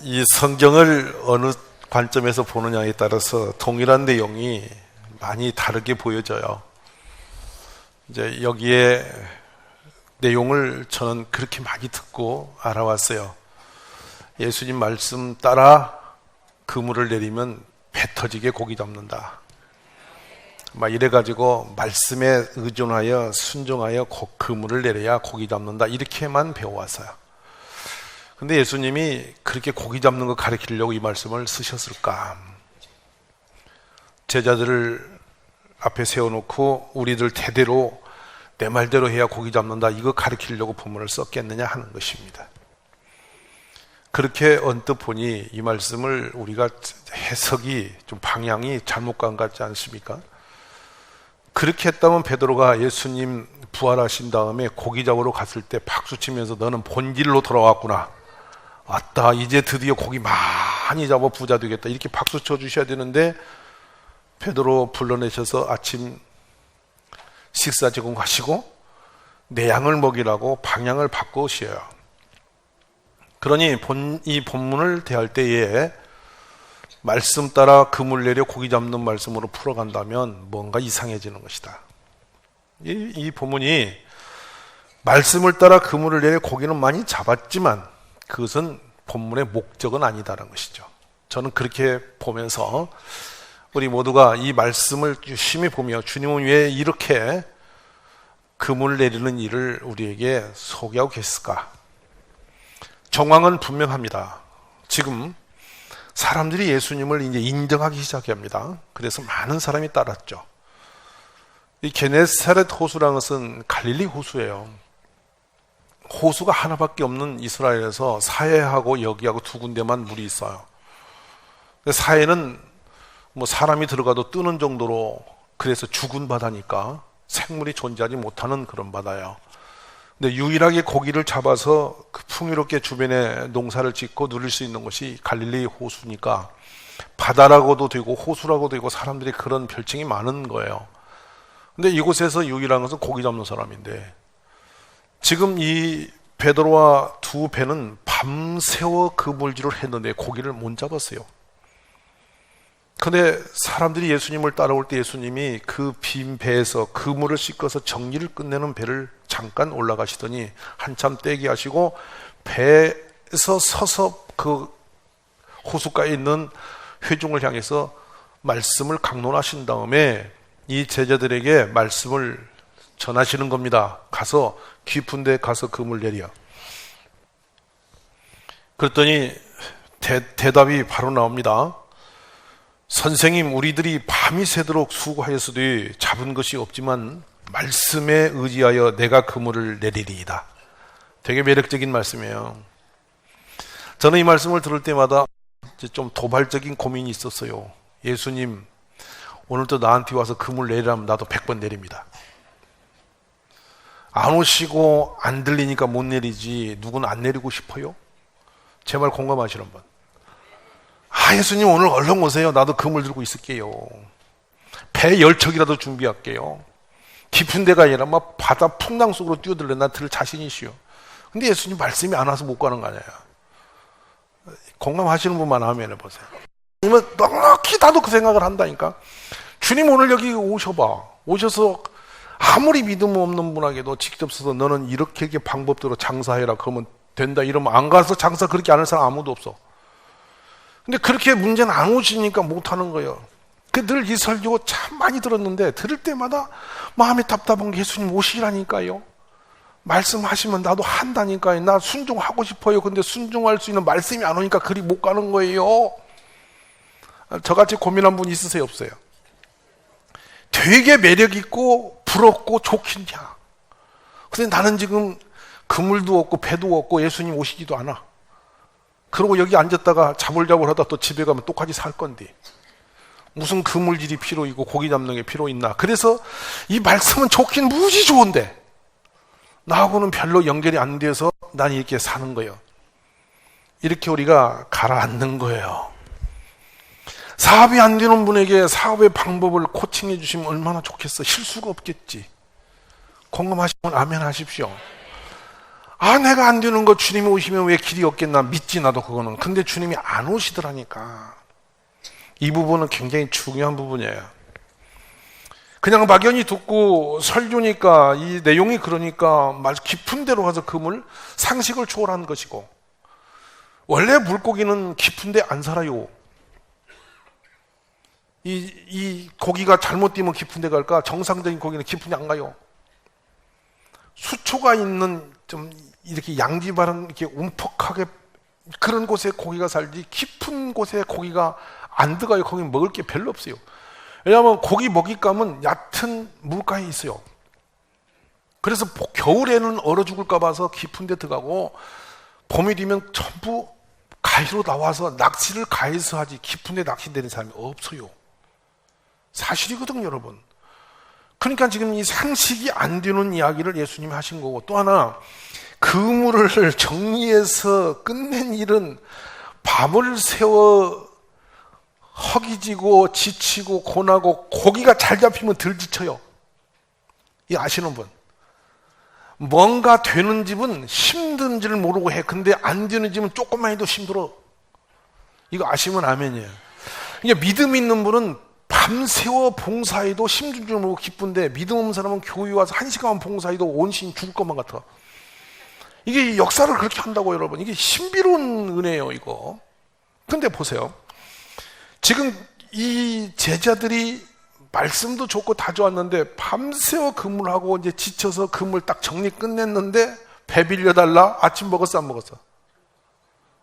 이 성경을 어느 관점에서 보느냐에 따라서 동일한 내용이 많이 다르게 보여져요. 이제 여기에 내용을 저는 그렇게 많이 듣고 알아왔어요. 예수님 말씀 따라 그물을 내리면 배 터지게 고기 잡는다. 막 이래가지고 말씀에 의존하여 순종하여 그물을 내려야 고기 잡는다. 이렇게만 배워왔어요. 근데 예수님이 그렇게 고기 잡는 거 가르치려고 이 말씀을 쓰셨을까? 제자들을 앞에 세워놓고 우리들 대대로 내 말대로 해야 고기 잡는다. 이거 가르치려고 본문을 썼겠느냐 하는 것입니다. 그렇게 언뜻 보니 이 말씀을 우리가 해석이 좀 방향이 잘못 간 것 같지 않습니까? 그렇게 했다면 베드로가 예수님 부활하신 다음에 고기 잡으러 갔을 때 박수치면서 너는 본질로 돌아왔구나. 왔다. 이제 드디어 고기 많이 잡아 부자 되겠다. 이렇게 박수 쳐주셔야 되는데 베드로 불러내셔서 아침 식사 제공하시고 내 양을 먹이라고 방향을 바꾸셔요. 그러니 이 본문을 대할 때에 말씀 따라 그물 내려 고기 잡는 말씀으로 풀어간다면 뭔가 이상해지는 것이다. 이 본문이 말씀을 따라 그물을 내려 고기는 많이 잡았지만 그것은 본문의 목적은 아니다라는 것이죠. 저는 그렇게 보면서 우리 모두가 이 말씀을 유심히 보며 주님은 왜 이렇게 그물을 내리는 일을 우리에게 소개하고 계실까? 정황은 분명합니다. 지금 사람들이 예수님을 이제 인정하기 시작합니다. 그래서 많은 사람이 따랐죠. 이 게네사렛 호수라는 것은 갈릴리 호수예요. 호수가 하나밖에 없는 이스라엘에서 사해하고 여기하고 두 군데만 물이 있어요. 사해는 뭐 사람이 들어가도 뜨는 정도로 그래서 죽은 바다니까 생물이 존재하지 못하는 그런 바다예요. 근데 유일하게 고기를 잡아서 그 풍요롭게 주변에 농사를 짓고 누릴 수 있는 것이 갈릴리 호수니까 바다라고도 되고 호수라고도 되고 사람들이 그런 별칭이 많은 거예요. 근데 이곳에서 유일한 것은 고기 잡는 사람인데 지금 이 베드로와 두 배는 밤새워 그 물질을 했는데 고기를 못 잡았어요. 근데 사람들이 예수님을 따라올 때 예수님이 그 빈 배에서 그물을 씻고서 정리를 끝내는 배를 잠깐 올라가시더니 한참 떼게 하시고 배에서 서서 그 호숫가에 있는 회중을 향해서 말씀을 강론하신 다음에 이 제자들에게 말씀을 전하시는 겁니다. 가서 깊은 데 가서 그물 내려. 그랬더니 대답이 바로 나옵니다. 선생님, 우리들이 밤이 새도록 수고하였으되 잡은 것이 없지만 말씀에 의지하여 내가 그물을 내리리이다. 되게 매력적인 말씀이에요. 저는 이 말씀을 들을 때마다 좀 도발적인 고민이 있었어요. 예수님, 오늘도 나한테 와서 그물 내리라면 나도 100번 내립니다. 안 오시고 안 들리니까 못 내리지 누구는 안 내리고 싶어요? 제 말 공감하시는 분. 예수님 오늘 얼른 오세요. 나도 그물 들고 있을게요. 배 10척이라도 준비할게요. 깊은 데가 아니라 막 바다 풍랑 속으로 뛰어들래. 나 들을 자신이시오. 근데 예수님 말씀이 안 와서 못 가는 거 아니에요. 공감하시는 분만 아멘 해보세요. 넉넉히 나도 그 생각을 한다니까. 주님 오늘 여기 오셔봐. 오셔서 아무리 믿음 없는 분에게도 직접 써서 너는 이렇게 방법대로 장사해라 그러면 된다 이러면 안 가서 장사 그렇게 안 할 사람 아무도 없어. 근데 그렇게 문제는 안 오시니까 못하는 거예요. 늘 이 설교 참 많이 들었는데 들을 때마다 마음이 답답한 게 예수님 오시라니까요. 말씀하시면 나도 한다니까요. 나 순종하고 싶어요. 근데 순종할 수 있는 말씀이 안 오니까 그리 못 가는 거예요. 저같이 고민한 분 있으세요? 없어요? 되게 매력 있고 부럽고 좋긴냐. 근데 나는 지금 그물도 없고 배도 없고 예수님 오시지도 않아. 그러고 여기 앉았다가 자물자물 하다 또 집에 가면 똑같이 살 건데 무슨 그물질이 필요 있고 고기 잡는 게 필요 있나. 그래서 이 말씀은 좋긴 무지 좋은데 나하고는 별로 연결이 안 돼서 난 이렇게 사는 거예요. 이렇게 우리가 가라앉는 거예요. 사업이 안 되는 분에게 사업의 방법을 코칭해 주시면 얼마나 좋겠어. 실수가 없겠지. 공감하시면 아멘 하십시오. 아, 내가 안 되는 거 주님이 오시면 왜 길이 없겠나 믿지 나도 그거는. 근데 주님이 안 오시더라니까. 이 부분은 굉장히 중요한 부분이에요. 그냥 막연히 듣고 설교니까 이 내용이 그러니까 말 깊은 데로 가서 금을 상식을 초월한 것이고, 원래 물고기는 깊은 데 안 살아요. 이 고기가 잘못 뛰면 깊은 데 갈까? 정상적인 고기는 깊은 데 안 가요. 수초가 있는 좀 이렇게 양지바른 이렇게 움퍽하게 그런 곳에 고기가 살지, 깊은 곳에 고기가 안 들어가요. 거기 먹을 게 별로 없어요. 왜냐하면 고기 먹잇감은 얕은 물가에 있어요. 그래서 겨울에는 얼어 죽을까 봐서 깊은 데 들어가고, 봄이 되면 전부 가히로 나와서 낚시를 가해서 하지 깊은 데 낚시되는 사람이 없어요. 사실이거든요, 여러분. 그러니까 지금 이 상식이 안 되는 이야기를 예수님이 하신 거고, 또 하나 그물을 정리해서 끝낸 일은 밤을 새워 허기지고 지치고 고나고, 고기가 잘 잡히면 덜 지쳐요. 이 아시는 분. 뭔가 되는 집은 힘든지를 모르고 해. 근데 안 되는 집은 조금만 해도 힘들어. 이거 아시면 아멘이에요. 그러니까 믿음 있는 분은 밤새워 봉사해도 힘든 줄 모르고 기쁜데, 믿음 없는 사람은 교회 와서 1시간만 봉사해도 온 신이 죽을 것만 같아. 이게 역사를 그렇게 한다고, 여러분. 이게 신비로운 은혜예요, 이거. 근데 보세요. 지금 이 제자들이 말씀도 좋고 다 좋았는데 밤새워 근무하고 이제 지쳐서 근무를 딱 정리 끝냈는데, 배 빌려달라? 아침 먹었어, 안 먹었어?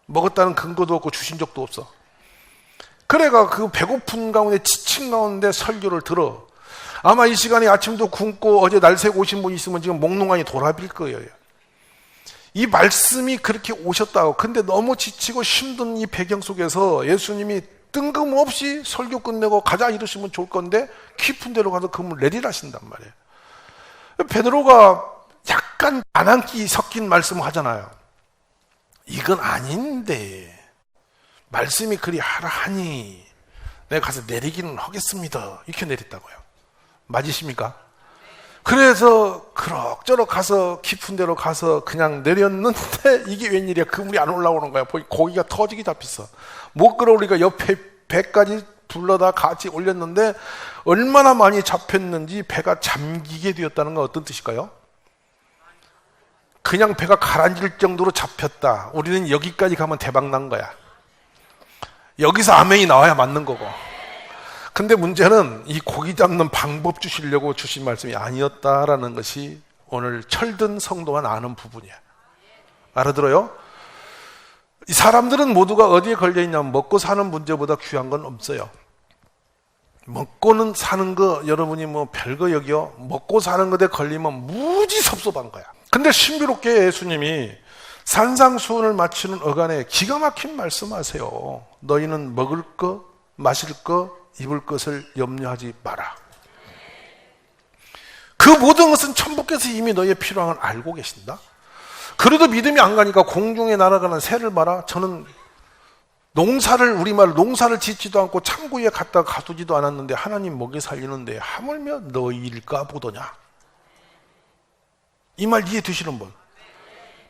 먹었다는 근거도 없고 주신 적도 없어. 그래가 그 배고픈 가운데 지친 가운데 설교를 들어. 아마 이 시간에 아침도 굶고 어제 날 새고 오신 분 있으면 지금 목농안이 돌아빌 거예요. 이 말씀이 그렇게 오셨다고. 근데 너무 지치고 힘든 이 배경 속에서 예수님이 뜬금없이 설교 끝내고 가자 이러시면 좋을 건데, 깊은 데로 가서 그물 내리라 하신단 말이에요. 베드로가 약간 반항기 섞인 말씀을 하잖아요. 이건 아닌데 말씀이 그리 하라 하니 내가 가서 내리기는 하겠습니다. 이렇게 내렸다고요. 맞으십니까? 그래서 그럭저럭 가서 깊은 데로 가서 그냥 내렸는데, 이게 웬일이야. 그물이 안 올라오는 거야. 고기가 터지게 잡혔어. 못 끌어올리니까 옆에 배까지 불러다 같이 올렸는데, 얼마나 많이 잡혔는지 배가 잠기게 되었다는 건 어떤 뜻일까요? 그냥 배가 가라앉을 정도로 잡혔다. 우리는 여기까지 가면 대박 난 거야. 여기서 아멘이 나와야 맞는 거고. 근데 문제는 이 고기 잡는 방법 주시려고 주신 말씀이 아니었다라는 것이 오늘 철든 성도만 아는 부분이야. 알아들어요? 이 사람들은 모두가 어디에 걸려있냐면, 먹고 사는 문제보다 귀한 건 없어요. 먹고는 사는 거 여러분이 뭐 별거 여기요. 먹고 사는 것에 걸리면 무지 섭섭한 거야. 근데 신비롭게 예수님이 산상수훈을 마치는 어간에 기가 막힌 말씀하세요. 너희는 먹을 거, 마실 거, 입을 것을 염려하지 마라. 그 모든 것은 천부께서 이미 너희의 필요한 걸 알고 계신다. 그래도 믿음이 안 가니까 공중에 날아가는 새를 봐라. 저는 우리말 농사를 짓지도 않고 창고에 갖다 가두지도 않았는데 하나님 먹여 살리는데 하물며 너희일까 보더냐. 이 말 이해되시는 분?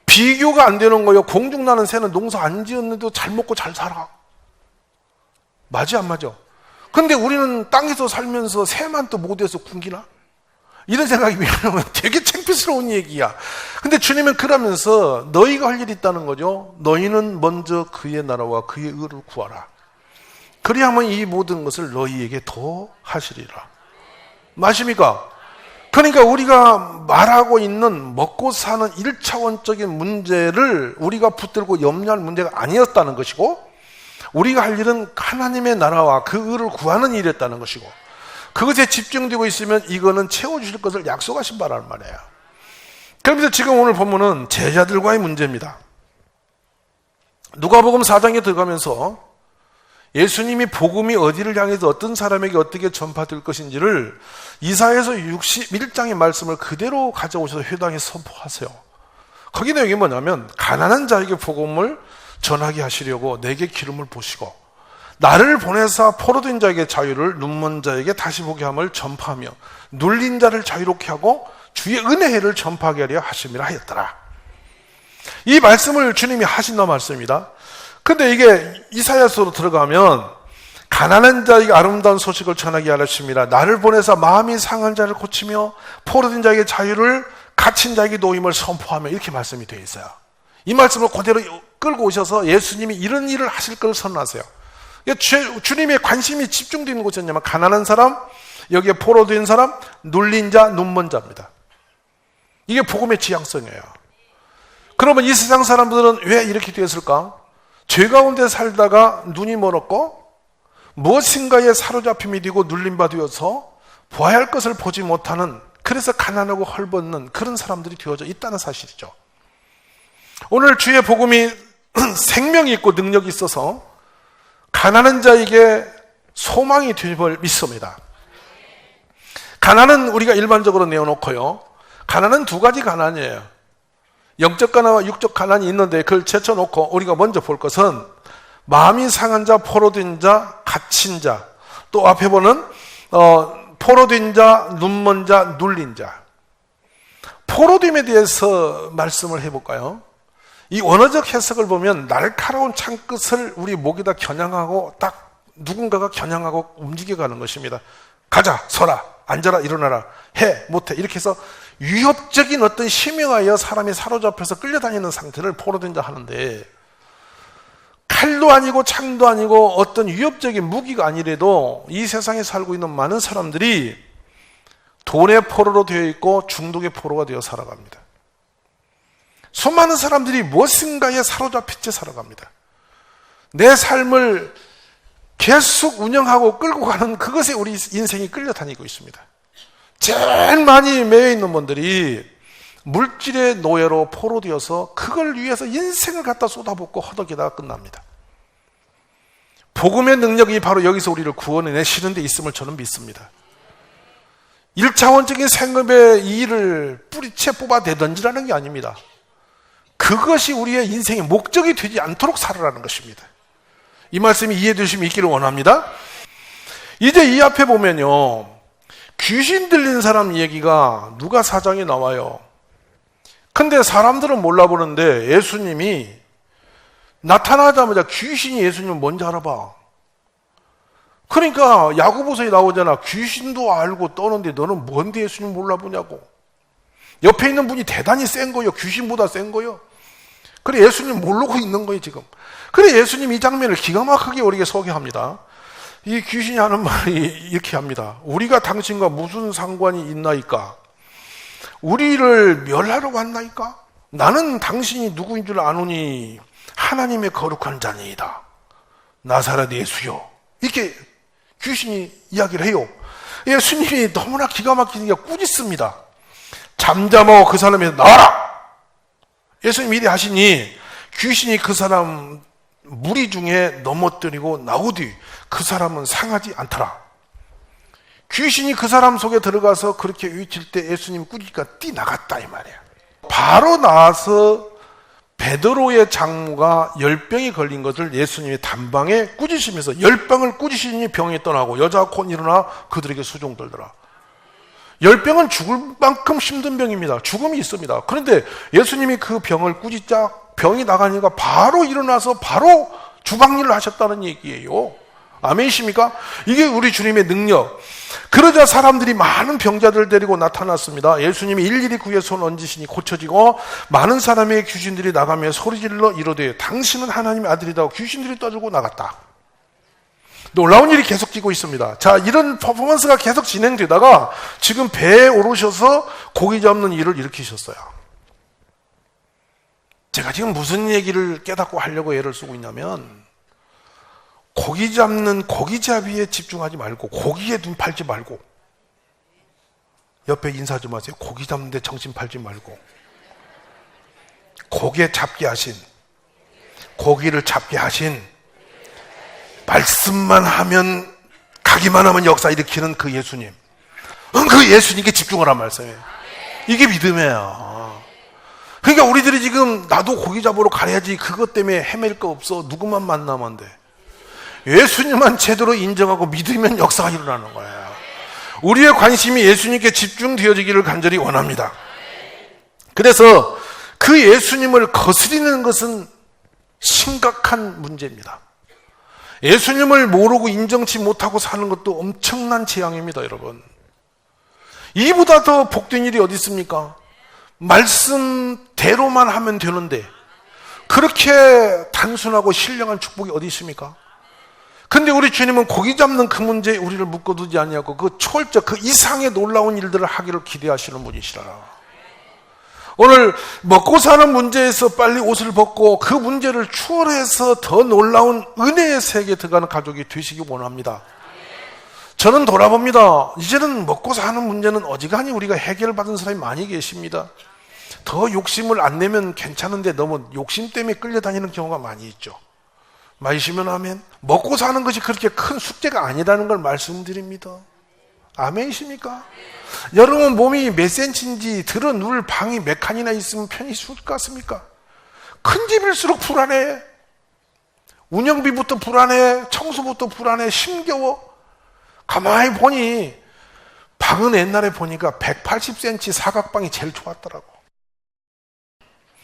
비교가 안 되는 거예요. 공중 나는 새는 농사 안 지었는데도 잘 먹고 잘 살아. 맞아, 안 맞아? 근데 우리는 땅에서 살면서 새만 또 못해서 굶기나? 이런 생각이 들면 되게 창피스러운 얘기야. 근데 주님은 그러면서 너희가 할 일이 있다는 거죠. 너희는 먼저 그의 나라와 그의 의를 구하라. 그리하면 이 모든 것을 너희에게 더 하시리라. 맞습니까? 그러니까 우리가 말하고 있는 먹고 사는 1차원적인 문제를 우리가 붙들고 염려할 문제가 아니었다는 것이고, 우리가 할 일은 하나님의 나라와 그 의를 구하는 일이었다는 것이고, 그것에 집중되고 있으면 이거는 채워주실 것을 약속하신 바라는 말이에요. 그러면서 지금 오늘 본문은 제자들과의 문제입니다. 누가복음 4장에 들어가면서 예수님이 복음이 어디를 향해서 어떤 사람에게 어떻게 전파될 것인지를 이사야서 61장의 말씀을 그대로 가져오셔서 회당에 선포하세요. 거기 내용이 뭐냐면, 가난한 자에게 복음을 전하게 하시려고 내게 기름을 부으시고 나를 보내사 포로된 자에게 자유를, 눈먼 자에게 다시 보게 함을 전파하며 눌린 자를 자유롭게 하고 주의 은혜를 전파하게 하려 하심이라 하였더라. 이 말씀을 주님이 하신다는 말씀입니다. 근데 이게 이사야서로 들어가면 가난한 자에게 아름다운 소식을 전하게 하셨습니다. 나를 보내서 마음이 상한 자를 고치며 포로된 자에게 자유를, 갇힌 자에게 노임을 선포하며, 이렇게 말씀이 되어 있어요. 이 말씀을 그대로 끌고 오셔서 예수님이 이런 일을 하실 걸 선언하세요. 주님의 관심이 집중되는 곳이 뭐냐면 가난한 사람, 여기에 포로된 사람, 눌린 자, 눈먼 자입니다. 이게 복음의 지향성이에요. 그러면 이 세상 사람들은 왜 이렇게 되었을까? 죄 가운데 살다가 눈이 멀었고 무엇인가에 사로잡힘이 되고 눌림바 되어서 보아야 할 것을 보지 못하는, 그래서 가난하고 헐벗는 그런 사람들이 되어져 있다는 사실이죠. 오늘 주의 복음이 생명이 있고 능력이 있어서 가난한 자에게 소망이 됨을 믿습니다. 가난은 우리가 일반적으로 내어놓고요, 가난은 두 가지 가난이에요. 영적 가난과 육적 가난이 있는데 그걸 제쳐놓고 우리가 먼저 볼 것은 마음이 상한 자, 포로된 자, 갇힌 자, 또 앞에 보는 포로된 자, 눈먼 자, 눌린 자. 포로됨에 대해서 말씀을 해볼까요? 이 원어적 해석을 보면 날카로운 창끝을 우리 목에다 겨냥하고 딱 누군가가 겨냥하고 움직여가는 것입니다. 가자, 서라, 앉아라, 일어나라, 해, 못해, 이렇게 해서 위협적인 어떤 힘에 의하여 사람이 사로잡혀서 끌려다니는 상태를 포로된 자 하는데, 칼도 아니고 창도 아니고 어떤 위협적인 무기가 아니래도 이 세상에 살고 있는 많은 사람들이 돈의 포로로 되어 있고 중독의 포로가 되어 살아갑니다. 수많은 사람들이 무엇인가에 사로잡힌 채 살아갑니다. 내 삶을 계속 운영하고 끌고 가는 그것에 우리 인생이 끌려다니고 있습니다. 제일 많이 매여 있는 분들이 물질의 노예로 포로되어서 그걸 위해서 인생을 갖다 쏟아붓고 허덕이다가 끝납니다. 복음의 능력이 바로 여기서 우리를 구원해내시는 데 있음을 저는 믿습니다. 1차원적인 생업의 일을 뿌리채 뽑아내던지라는 게 아닙니다. 그것이 우리의 인생의 목적이 되지 않도록 살아라는 것입니다. 이 말씀이 이해되시면 있기를 원합니다. 이제 이 앞에 보면요, 귀신 들린 사람 얘기가 누가 4장에 나와요. 근데 사람들은 몰라보는데 예수님이 나타나자마자 귀신이 예수님을 먼저 알아봐. 그러니까 야고보서에 나오잖아. 귀신도 알고 떠는데 너는 뭔데 예수님 몰라보냐고. 옆에 있는 분이 대단히 센 거예요. 귀신보다 센 거예요. 그래, 예수님 모르고 있는 거예요 지금. 그래, 예수님 이 장면을 기가 막히게 우리에게 소개합니다. 이 귀신이 하는 말이 이렇게 합니다. 우리가 당신과 무슨 상관이 있나이까? 우리를 멸하러 왔나이까? 나는 당신이 누구인 줄 아노니 하나님의 거룩한 자니이다. 나사렛 예수여. 이렇게 귀신이 이야기를 해요. 예수님이 너무나 기가 막히게 꾸짖습니다. 잠잠하고 그 사람에서 나와라! 예수님이 이래 하시니 귀신이 그 사람 무리 중에 넘어뜨리고 나오디 그 사람은 상하지 않더라. 귀신이 그 사람 속에 들어가서 그렇게 위칠 때 예수님 꾸짖으니까 뛰나갔다 이 말이야. 바로 나와서 베드로의 장모가 열병이 걸린 것을 예수님이 단방에 꾸짖으시면서 열병을 꾸짖으니 병이 떠나고 여자가 곧 일어나 그들에게 수종들더라. 열병은 죽을 만큼 힘든 병입니다. 죽음이 있습니다. 그런데 예수님이 그 병을 꾸짖자 병이 나가니까 바로 일어나서 바로 주방일을 하셨다는 얘기예요. 아멘이십니까? 이게 우리 주님의 능력. 그러자 사람들이 많은 병자들 데리고 나타났습니다. 예수님이 일일이 그의 손 얹으시니 고쳐지고 많은 사람의 귀신들이 나가며 소리질러 이르되 당신은 하나님의 아들이다 하고 귀신들이 떠들고 나갔다. 놀라운 일이 계속 되고 있습니다. 자, 이런 퍼포먼스가 계속 진행되다가 지금 배에 오르셔서 고기 잡는 일을 일으키셨어요. 제가 지금 무슨 얘기를 깨닫고 하려고 애를 쓰고 있냐면, 고기 잡는 고기잡이에 집중하지 말고 고기에 눈 팔지 말고, 옆에 인사 좀 하세요. 고기 잡는데 정신 팔지 말고, 고기에 잡게 하신, 고기를 잡게 하신, 말씀만 하면 가기만 하면 역사 일으키는 그 예수님, 그 예수님께 집중하란 말씀이에요. 이게 믿음이에요. 그러니까 우리들이 지금 나도 고기 잡으러 가야지 그것 때문에 헤맬 거 없어. 누구만 만나면 돼. 예수님만 제대로 인정하고 믿으면 역사가 일어나는 거예요. 우리의 관심이 예수님께 집중되어지기를 간절히 원합니다. 그래서 그 예수님을 거스리는 것은 심각한 문제입니다. 예수님을 모르고 인정치 못하고 사는 것도 엄청난 재앙입니다, 여러분. 이보다 더 복된 일이 어디 있습니까? 말씀대로만 하면 되는데 그렇게 단순하고 신령한 축복이 어디 있습니까? 근데 우리 주님은 고기 잡는 그 문제에 우리를 묶어두지 않냐고 그 초월적 그 이상의 놀라운 일들을 하기를 기대하시는 분이시라. 오늘 먹고 사는 문제에서 빨리 옷을 벗고 그 문제를 추월해서 더 놀라운 은혜의 세계에 들어가는 가족이 되시기 원합니다. 저는 돌아봅니다. 이제는 먹고 사는 문제는 어지간히 우리가 해결받은 사람이 많이 계십니다. 더 욕심을 안 내면 괜찮은데 너무 욕심 때문에 끌려다니는 경우가 많이 있죠. 마시면 아멘. 먹고 사는 것이 그렇게 큰 숙제가 아니라는 걸 말씀드립니다. 아멘이십니까? 여러분 몸이 몇 센치인지 들어 누울 방이 몇 칸이나 있으면 편히 쉬울 것 같습니까? 큰 집일수록 불안해. 운영비부터 불안해. 청소부터 불안해. 힘겨워. 가만히 보니 방은 옛날에 보니까 180cm 사각방이 제일 좋았더라고.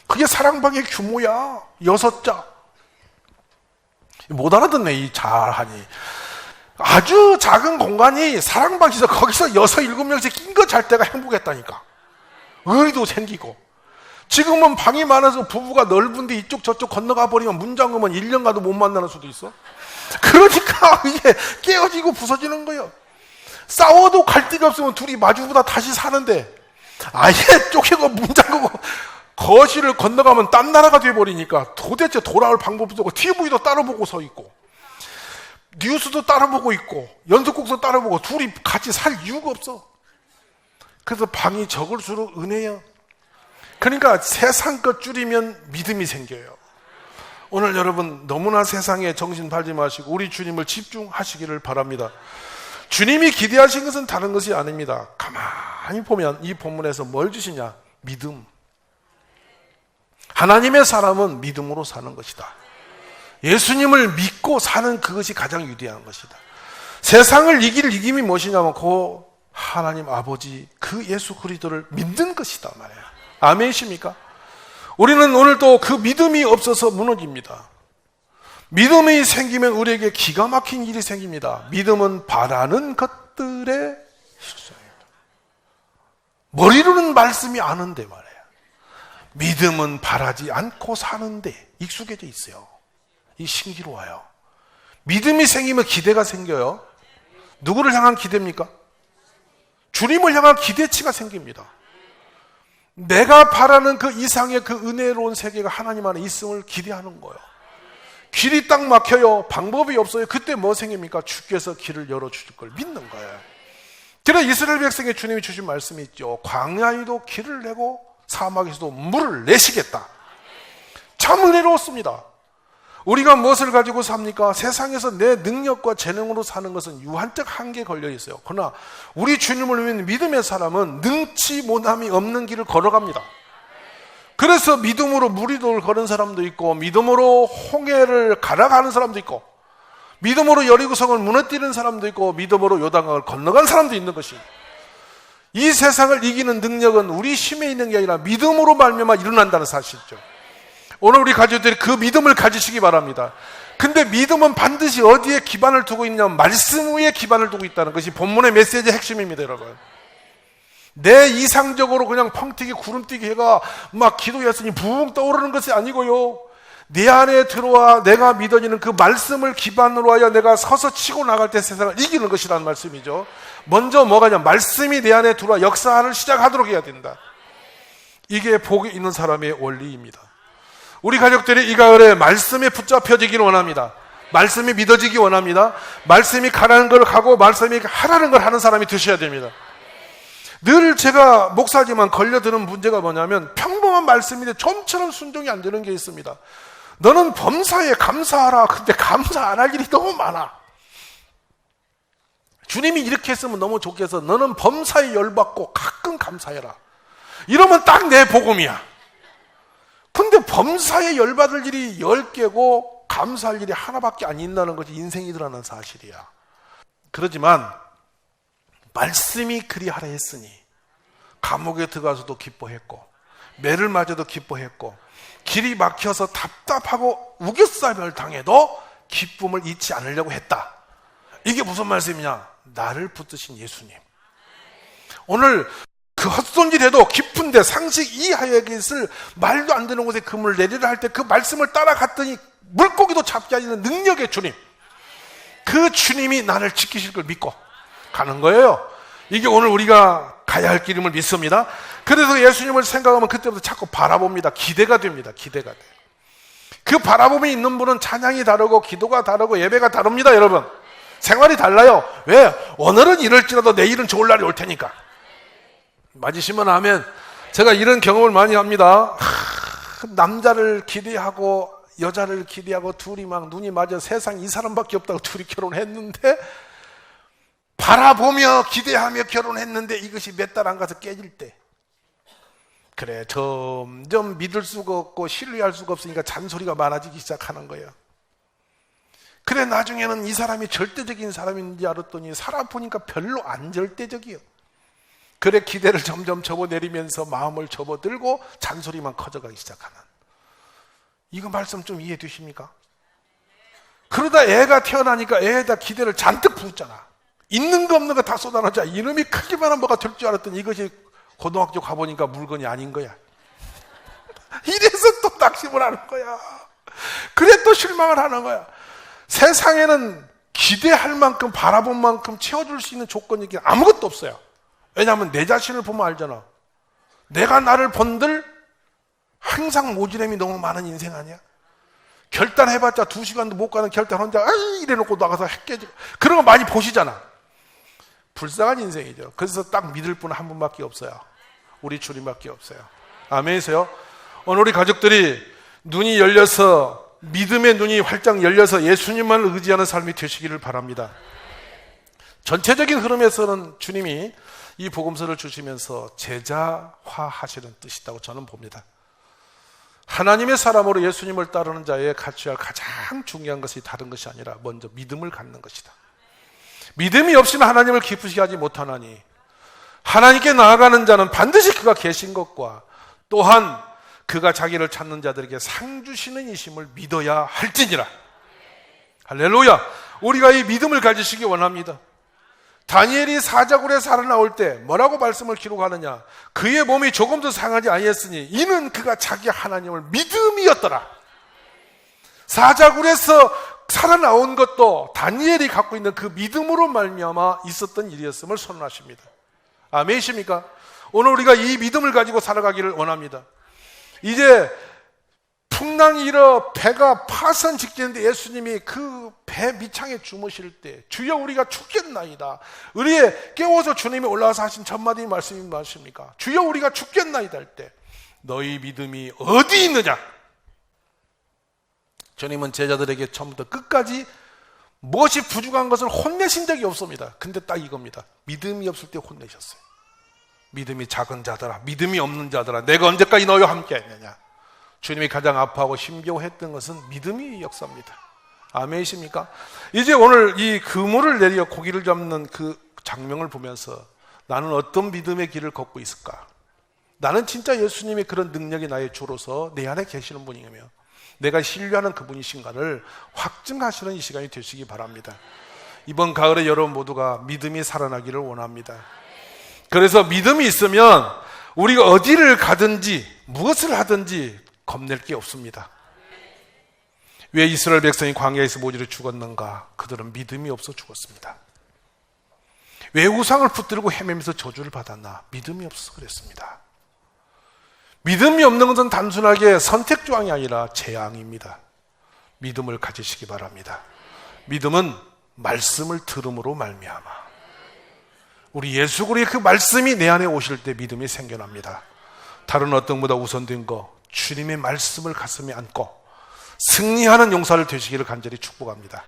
그게 사랑방의 규모야. 6자. 못 알아듣네, 이 잘하니. 아주 작은 공간이 사랑방에서 거기서 6, 7명씩 낀 거 잘 때가 행복했다니까. 의리도 생기고. 지금은 방이 많아서 부부가 넓은데 이쪽 저쪽 건너가 버리면 문 잠그면 1년 가도 못 만나는 수도 있어. 그러니까 이게 깨어지고 부서지는 거예요. 싸워도 갈 데가 없으면 둘이 마주보다 다시 사는데 아예 쪼개고 문 잠그고 거실을 건너가면 딴 나라가 돼버리니까 도대체 돌아올 방법도 없고 TV도 따로 보고 서 있고 뉴스도 따로 보고 있고 연속곡도 따로 보고 둘이 같이 살 이유가 없어. 그래서 방이 적을수록 은혜야. 그러니까 세상 것 줄이면 믿음이 생겨요. 오늘 여러분 너무나 세상에 정신 팔지 마시고 우리 주님을 집중하시기를 바랍니다. 주님이 기대하신 것은 다른 것이 아닙니다. 가만히 보면 이 본문에서 뭘 주시냐? 믿음. 하나님의 사람은 믿음으로 사는 것이다. 예수님을 믿고 사는 그것이 가장 유대한 것이다. 세상을 이길 이김이 무엇이냐면 그 하나님 아버지 그 예수 그리스도를 믿는 것이다 말이야. 아멘이십니까? 우리는 오늘 또 그 믿음이 없어서 무너집니다. 믿음이 생기면 우리에게 기가 막힌 일이 생깁니다. 믿음은 바라는 것들의 실상입니다. 머리로는 말씀이 아는데 말이에요. 믿음은 바라지 않고 사는데 익숙해져 있어요. 이 신기로워요. 믿음이 생기면 기대가 생겨요. 누구를 향한 기대입니까? 주님을 향한 기대치가 생깁니다. 내가 바라는 그 이상의 그 은혜로운 세계가 하나님 안에 있음을 기대하는 거예요. 길이 딱 막혀요. 방법이 없어요. 그때 뭐 생깁니까? 주께서 길을 열어주실 걸 믿는 거예요. 그래서 이스라엘 백성에 주님이 주신 말씀이 있죠. 광야에도 길을 내고 사막에서도 물을 내시겠다. 참 은혜로웠습니다. 우리가 무엇을 가지고 삽니까? 세상에서 내 능력과 재능으로 사는 것은 유한적 한계에 걸려 있어요. 그러나 우리 주님을 믿는 믿음의 사람은 능치 못함이 없는 길을 걸어갑니다. 그래서 믿음으로 무리도를 걸은 사람도 있고 믿음으로 홍해를 갈아가는 사람도 있고 믿음으로 여리고성을 무너뜨리는 사람도 있고 믿음으로 요단강을 건너간 사람도 있는 것입니다. 이 세상을 이기는 능력은 우리 힘에 있는 게 아니라 믿음으로 말미암아 일어난다는 사실이죠. 오늘 우리 가족들이 그 믿음을 가지시기 바랍니다. 근데 믿음은 반드시 어디에 기반을 두고 있냐면 말씀 위에 기반을 두고 있다는 것이 본문의 메시지의 핵심입니다, 여러분. 내 이상적으로 그냥 펑튀기 구름뛰기 해가 막 기도했으니 붕 떠오르는 것이 아니고요. 내 안에 들어와 내가 믿어지는 그 말씀을 기반으로 하여 내가 서서 치고 나갈 때 세상을 이기는 것이라는 말씀이죠. 먼저 뭐가냐? 말씀이 내 안에 들어와 역사를 시작하도록 해야 된다. 이게 복이 있는 사람의 원리입니다. 우리 가족들이 이 가을에 말씀에 붙잡혀지기를 원합니다. 말씀이 믿어지기 원합니다. 말씀이 가라는 걸 가고 말씀이 하라는 걸 하는 사람이 되셔야 됩니다. 늘 제가 목사지만 걸려드는 문제가 뭐냐면 평범한 말씀인데 좀처럼 순종이 안 되는 게 있습니다. 너는 범사에 감사하라. 근데 감사 안 할 일이 너무 많아. 주님이 이렇게 했으면 너무 좋겠어. 너는 범사에 열받고 가끔 감사해라. 이러면 딱 내 복음이야. 근데 범사에 열받을 일이 10개고 감사할 일이 하나밖에 안 있다는 것이 인생이더라는 사실이야. 그렇지만 말씀이 그리하라 했으니 감옥에 들어가서도 기뻐했고 매를 맞아도 기뻐했고 길이 막혀서 답답하고 우겨싸임을 당해도 기쁨을 잊지 않으려고 했다. 이게 무슨 말씀이냐? 나를 붙드신 예수님. 오늘 그 헛손질해도 깊은데 상식 이하의 것을 말도 안 되는 곳에 금을 내리라 할 때 그 말씀을 따라갔더니 물고기도 잡지 않는 능력의 주님, 그 주님이 나를 지키실 걸 믿고 가는 거예요. 이게 오늘 우리가 가야 할 길임을 믿습니다. 그래서 예수님을 생각하면 그때부터 자꾸 바라봅니다. 기대가 됩니다. 기대가 돼요. 그 바라봄이 있는 분은 찬양이 다르고 기도가 다르고 예배가 다릅니다. 여러분, 생활이 달라요. 왜? 오늘은 이럴지라도 내일은 좋을 날이 올 테니까. 맞으시면 아멘. 제가 이런 경험을 많이 합니다. 남자를 기대하고 여자를 기대하고 둘이 막 눈이 맞아 세상 이 사람밖에 없다고 둘이 결혼했는데, 바라보며 기대하며 결혼했는데 이것이 몇 달 안 가서 깨질 때, 그래 점점 믿을 수가 없고 신뢰할 수가 없으니까 잔소리가 많아지기 시작하는 거예요. 그래 나중에는 이 사람이 절대적인 사람인지 알았더니 살아보니까 별로 안 절대적이요. 그래 기대를 점점 접어내리면서 마음을 접어들고 잔소리만 커져가기 시작하는, 이거 말씀 좀 이해되십니까? 그러다 애가 태어나니까 애에다 기대를 잔뜩 붓잖아. 있는 거 없는 거 다 쏟아놓자. 이놈이 크기만 한 뭐가 될 줄 알았더니 이것이 고등학교 가보니까 물건이 아닌 거야. 이래서 또 낙심을 하는 거야. 그래 또 실망을 하는 거야. 세상에는 기대할 만큼 바라본 만큼 채워줄 수 있는 조건이 아무것도 없어요. 왜냐하면 내 자신을 보면 알잖아. 내가 나를 본들 항상 모지람이 너무 많은 인생 아니야? 결단해봤자 2시간도 못 가는 결단 혼자 이래놓고 나가서 핵깨지고 그런 거 많이 보시잖아. 불쌍한 인생이죠. 그래서 딱 믿을 분은 한 분밖에 없어요. 우리 주님밖에 없어요. 아멘이세요? 오늘 우리 가족들이 눈이 열려서, 믿음의 눈이 활짝 열려서 예수님만 의지하는 삶이 되시기를 바랍니다. 전체적인 흐름에서는 주님이 이 복음서를 주시면서 제자화하시는 뜻이라고 저는 봅니다. 하나님의 사람으로 예수님을 따르는 자의 갖춰야 할 가장 중요한 것이 다른 것이 아니라 먼저 믿음을 갖는 것이다. 믿음이 없이는 하나님을 기쁘시게 하지 못하나니 하나님께 나아가는 자는 반드시 그가 계신 것과 또한 그가 자기를 찾는 자들에게 상 주시는 이심을 믿어야 할지니라. 할렐루야. 우리가 이 믿음을 가지시기 원합니다. 다니엘이 사자굴에 살아나올 때 뭐라고 말씀을 기록하느냐? 그의 몸이 조금도 상하지 아니했으니 이는 그가 자기 하나님을 믿음이었더라. 사자굴에서 살아나온 것도 다니엘이 갖고 있는 그 믿음으로 말미암아 있었던 일이었음을 선언하십니다. 아멘이십니까? 오늘 우리가 이 믿음을 가지고 살아가기를 원합니다. 이제 풍랑이 일어 배가 파선 직전인데 예수님이 그 배 밑창에 주무실 때 주여 우리가 죽겠나이다. 우리의 깨워서 주님이 올라와서 하신 첫마디 말씀이 무엇입니까? 주여 우리가 죽겠나이다 할 때 너희 믿음이 어디 있느냐? 주님은 제자들에게 처음부터 끝까지 무엇이 부족한 것을 혼내신 적이 없습니다. 근데 딱 이겁니다. 믿음이 없을 때 혼내셨어요. 믿음이 작은 자들아, 믿음이 없는 자들아, 내가 언제까지 너희와 함께 했느냐? 주님이 가장 아파하고 힘겨워했던 것은 믿음이 역사입니다. 아멘이십니까? 이제 오늘 이 그물을 내려 고기를 잡는 그 장면을 보면서 나는 어떤 믿음의 길을 걷고 있을까? 나는 진짜 예수님의 그런 능력이 나의 주로서 내 안에 계시는 분이며 내가 신뢰하는 그분이신가를 확증하시는 이 시간이 되시기 바랍니다. 이번 가을에 여러분 모두가 믿음이 살아나기를 원합니다. 그래서 믿음이 있으면 우리가 어디를 가든지 무엇을 하든지 겁낼 게 없습니다. 왜 이스라엘 백성이 광야에서 모질에 죽었는가? 그들은 믿음이 없어 죽었습니다. 왜 우상을 붙들고 헤매면서 저주를 받았나? 믿음이 없어서 그랬습니다. 믿음이 없는 것은 단순하게 선택조항이 아니라 재앙입니다. 믿음을 가지시기 바랍니다. 믿음은 말씀을 들음으로 말미암아 우리 예수 그리스도의 그 말씀이 내 안에 오실 때 믿음이 생겨납니다. 다른 어떤 것보다 우선된 거 주님의 말씀을 가슴에 안고 승리하는 용사를 되시기를 간절히 축복합니다.